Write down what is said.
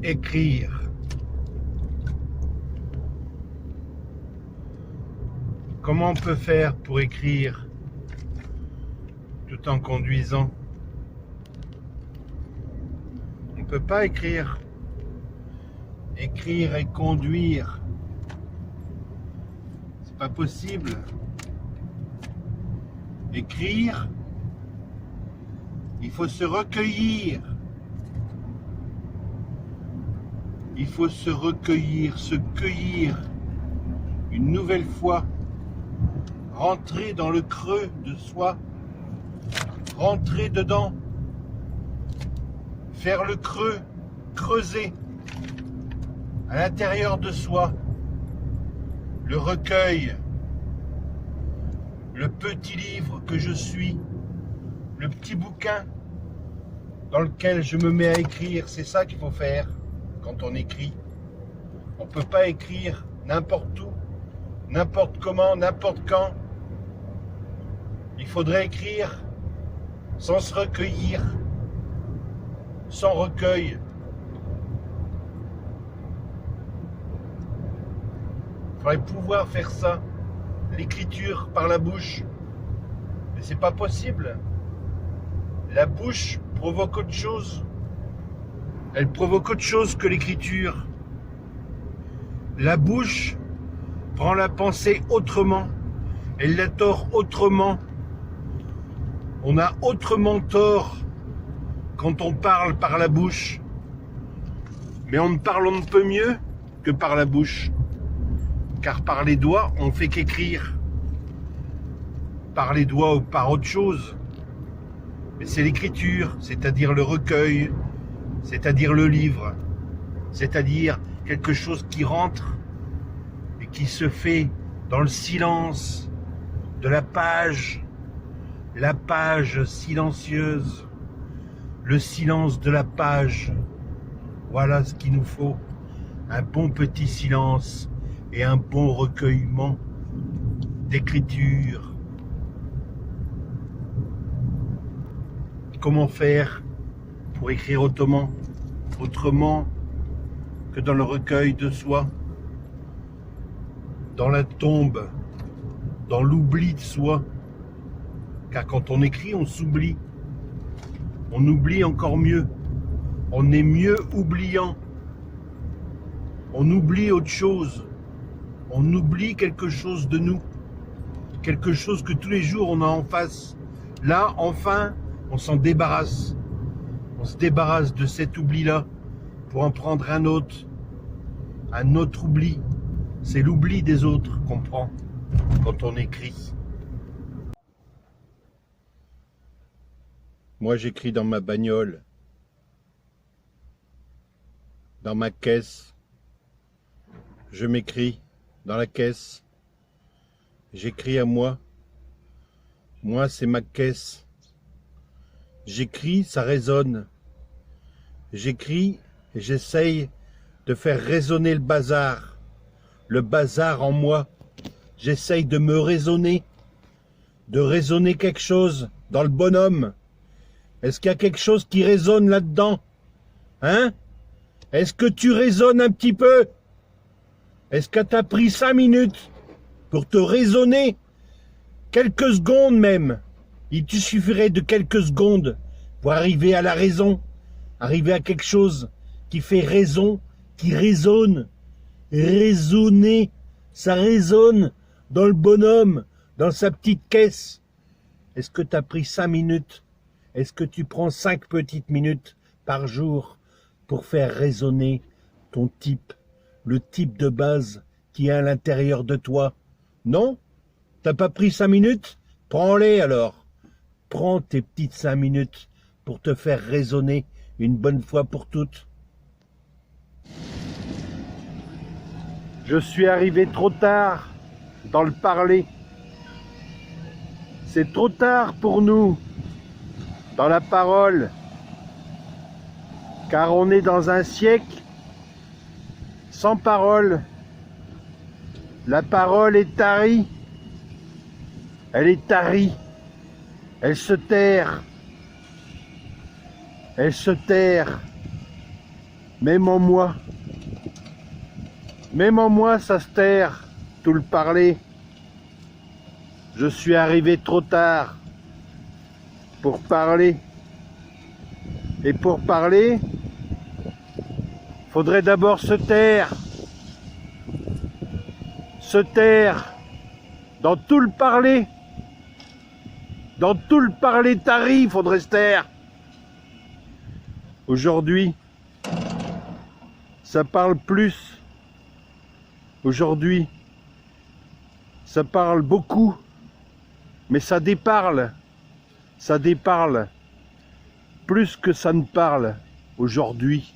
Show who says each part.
Speaker 1: écrire. Comment on peut faire pour écrire tout en conduisant? On ne peut pas écrire. Écrire et conduire, c'est pas possible. Écrire, il faut se recueillir. Il faut se recueillir, se cueillir une nouvelle fois, rentrer dans le creux de soi, rentrer dedans, faire le creux, creuser à l'intérieur de soi, le recueil, le petit livre que je suis, le petit bouquin dans lequel je me mets à écrire. C'est ça qu'il faut faire quand on écrit. On ne peut pas écrire n'importe où, n'importe comment, n'importe quand. Il faudrait écrire sans se recueillir, sans recueil. Il faudrait pouvoir faire ça, l'écriture par la bouche. Mais c'est pas possible. La bouche provoque autre chose. Elle provoque autre chose que l'écriture. La bouche prend la pensée autrement. Elle la tord autrement. On a autrement tort quand on parle par la bouche. Mais on ne parle on ne peut mieux que par la bouche. Car par les doigts, on fait qu'écrire. Par les doigts ou par autre chose. Mais c'est l'écriture, c'est-à-dire le recueil, c'est-à-dire le livre, c'est-à-dire quelque chose qui rentre et qui se fait dans le silence de la page silencieuse, le silence de la page. Voilà ce qu'il nous faut, un bon petit silence et un bon recueillement d'écriture. Comment faire pour écrire autrement que dans le recueil de soi, dans la tombe, dans l'oubli de soi? Car quand on écrit, on s'oublie. On oublie encore mieux. On est mieux oubliant. On oublie autre chose. On oublie quelque chose de nous. Quelque chose que tous les jours on a en face. Là, enfin, on s'en débarrasse. On se débarrasse de cet oubli-là pour en prendre un autre. Un autre oubli. C'est l'oubli des autres qu'on prend quand on écrit. Moi, j'écris dans ma bagnole, dans ma caisse. Je m'écris dans la caisse. J'écris à moi. Moi, c'est ma caisse. J'écris, ça résonne. J'écris et j'essaye de faire résonner le bazar. Le bazar en moi. J'essaye de me raisonner. De raisonner quelque chose dans le bonhomme. Est-ce qu'il y a quelque chose qui résonne là-dedans? Hein? Est-ce que tu raisonnes un petit peu? Est-ce que tu as pris 5 minutes pour te raisonner? Quelques secondes même. Il te suffirait de quelques secondes pour arriver à la raison. Arriver à quelque chose qui fait raison, qui résonne. Raisonner, ça résonne dans le bonhomme, dans sa petite caisse. Est-ce que tu as pris 5 minutes? Est-ce que tu prends 5 petites minutes par jour pour faire résonner ton type, le type de base qui est à l'intérieur de toi? Non? T'as pas pris 5 minutes? Prends-les alors. Prends tes petites 5 minutes pour te faire résonner une bonne fois pour toutes. Je suis arrivé trop tard dans le parler. C'est trop tard pour nous dans la parole, car on est dans un siècle sans parole. La parole est tarie, elle est tarie, elle se terre, Même en moi, ça se terre, tout le parler. Je suis arrivé trop tard pour parler. Et pour parler, faudrait d'abord se taire. Se taire dans tout le parler. Dans tout le parler tari, faudrait se taire. Aujourd'hui, ça parle plus. Aujourd'hui, ça parle beaucoup. Mais ça déparle. Ça déparle. Plus que ça ne parle aujourd'hui.